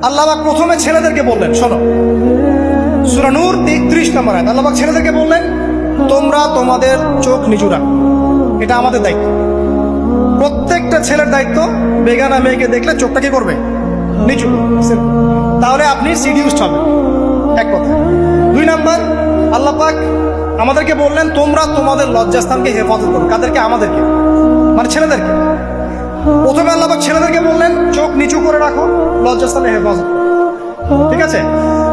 আল্লাহ পাক প্রথমে ছেলেদেরকে বললেন, শোনো, সূরা নূর 30 নম্বর আয়াত। আল্লাহ পাক ছেলেদেরকে বললেন, তোমরা তোমাদের চোখ নিচু রাখো, এটা আমাদের দায়িত্ব। প্রত্যেকটা ছেলের দায়িত্ব বেগানা মেয়েকে দেখলে চোখটা কি করবে? নিচু। তাহলে আপনি সিডিউসড হবেন, এক কথা। 2 নাম্বার, আল্লাহ পাক আমাদেরকে বললেন, তোমরা তোমাদের লজ্জাস্থানকে হেফাজত করো। কাদেরকে? আমাদেরকে, মানে ছেলেদেরকে। প্রথমে আল্লাহ পাক ছেলেদেরকে বললেন, চোখ নিচু করে রাখো, লজ্জাস্থানে হেফাজত করো। ঠিক আছে?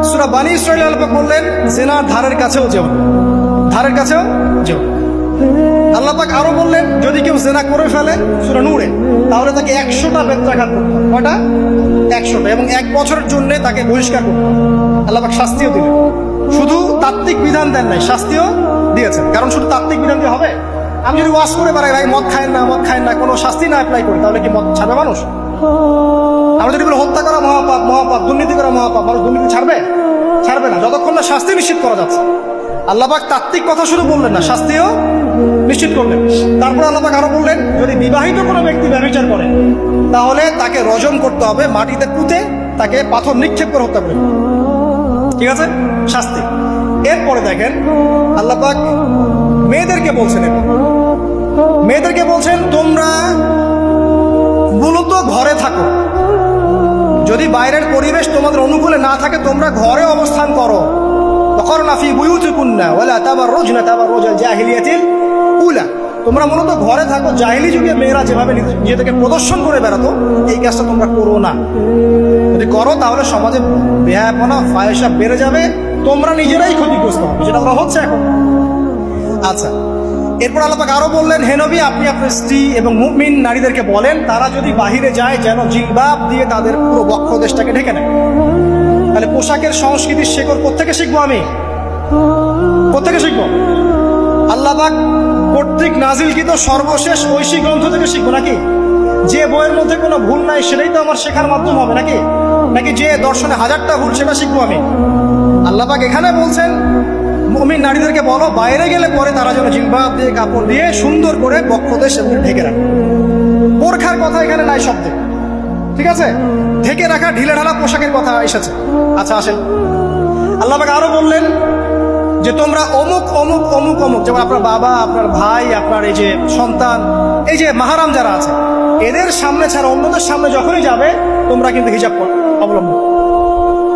সূরা বানী ইসরাঈল আল্লাহ পাক বললেন, জিনার ধারের কাছেও যেও না, ধারের কাছেও যেও। আল্লাহ পাক আরো বললেন, যদি কেউ জিনা করে ফেলে, সূরা নূরে, তাহলে তাকে 100টা বেত্রাঘাত করতে হবে। কয়টা? 100টা, এবং 1 বছরের জন্য তাকে বহিষ্কার করতে হবে। আল্লাহ পাক শাস্তিও দিলেন, শুধু তাত্ত্বিক বিধান দেন নাই, শাস্তিও দিয়েছেন। কারণ শুধু তাত্ত্বিক বিধান দিয়ে হবে? আমি যদি ওয়াজ করে বেড়াই, ভাই মদ খায় না, মদ খায় না, কোনো শাস্তি না অ্যাপ্লাই করি, তাহলে কি মদ ছাড়বে মানুষ? আমরা যদি বলি হত্যা করা মহাপাপ, মহাপাপ, দুর্নীতি করা মহাপাপ, মানুষ দুর্নীতি ছাড়বে? ছাড়বে না, যতক্ষণ না শাস্তি নিশ্চিত করা যাচ্ছে। আল্লাহ পাক তাত্ত্বিক কথা শুধু বললেন না, শাস্তিও নিশ্চিত করলেন। তারপর আল্লাহ পাক আরো বললেন, যদি বিবাহিত কোনো ব্যক্তি ব্যভিচার করে, তাহলে তাকে রজম করতে হবে, মাটিতে পুঁতে তাকে পাথর নিক্ষেপ করে হত্যা করে। ঠিক আছে? শাস্তি। এরপরে দেখেন আল্লাহ পাক মেয়েদেরকে বলছেন, মেয়েদেরকে বলছেন, তোমরা মূলত ঘরে থাকো, যদি বাইরের পরিবেশ তোমাদের অনুকূলে না থাকে, তোমরা ঘরে অবস্থান করো। ওয়াকরনা ফি বুয়ুতিকুন্না ওয়ালা তাবাররুজনা তাবাররুজাল জাহিলিয়াতিল উলা। তোমরা মূলত ঘরে থাকো। জাহিলি যুগে মেয়েরা যেভাবে নিজেদেরকে প্রদর্শন করে বেড়াতো, এই কাজটা তোমরা করো না। যদি করো তাহলে সমাজে বেহায়াপনা, ফায়সা বেড়ে যাবে, তোমরা নিজেরাই ক্ষতিগ্রস্ত হবে, যেটা ওরা হচ্ছে এখন। আচ্ছা, এরপর আল্লাহ পাক আরো বললেন, হে নবী, আপনি আপনার স্ত্রী এবং মুমিন নারীদেরকে বলেন, তারা যদি বাহিরে যায় যেন জিলবাব দিয়ে তাদের পুরো বক্ষদেশটাকে ঢেকে নেয়। তাহলে পোশাকের সংস্কৃতির শেকড় কোত্থেকে শিখবো? আমি কোত্থেকে শিখবো? আল্লাহ পাক কর্তৃক নাজিলকৃত সর্বশেষ ঐশী গ্রন্থ থেকে শিখবো নাকি? যে বইয়ের মধ্যে কোনো ভুল নাই সেটাই তো আমার শেখার মাধ্যম হবে নাকি? নাকি যে দর্শনে 1000টা ভুল সেটা শিখবো আমি? আল্লাহ পাক এখানে বলছেন, মুমিন নারীদেরকে বলো, বাইরে গেলে পরে তারা যেন জিলবাব দিয়ে, কাপড় দিয়ে সুন্দর করে বক্ষদেশ ঢেকে রাখে। বোরখার কথা এখানে নাই শব্দে। ঠিক আছে? ঢেকে রাখা ঢিলে ঢালা পোশাকের কথা এসেছে। আচ্ছা, আসেন, আল্লাহ পাক আরো বললেন যে তোমরা অমুক অমুক অমুক অমুক, যেমন আপনার বাবা, আপনার ভাই, আপনার এই যে সন্তান, এই যে মাহারাম যারা আছে, এদের সামনে ছাড়া অন্যদের সামনে যখনই যাবে, তোমরা কিন্তু হিজাব অবলম্বন।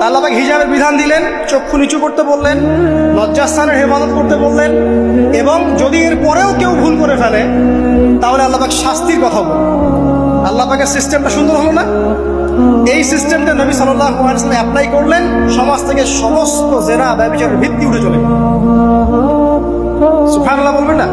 আল্লাহ পাক হিজাবের বিধান দিলেন, চক্ষু নিচু করতে বললেন, লজ্জাস্থানের হেফাজত করতে বললেন, এবং যদি এর পরেও কেউ ভুল করে ফেলে, তাহলে আল্লাহ পাক শাস্তির কথা বললেন। আল্লাহ পাকের সিস্টেমটা সুন্দর হলো না? এই সিস্টেমটা নবী সাল্লাল্লাহু আলাইহি ওয়াসাল্লাম অ্যাপ্লাই করলেন, সমাজ থেকে সমস্ত জেনা ব্যভিচারের ভিত্তি উঠে চলে। সুবহানাল্লাহ বলবেন না?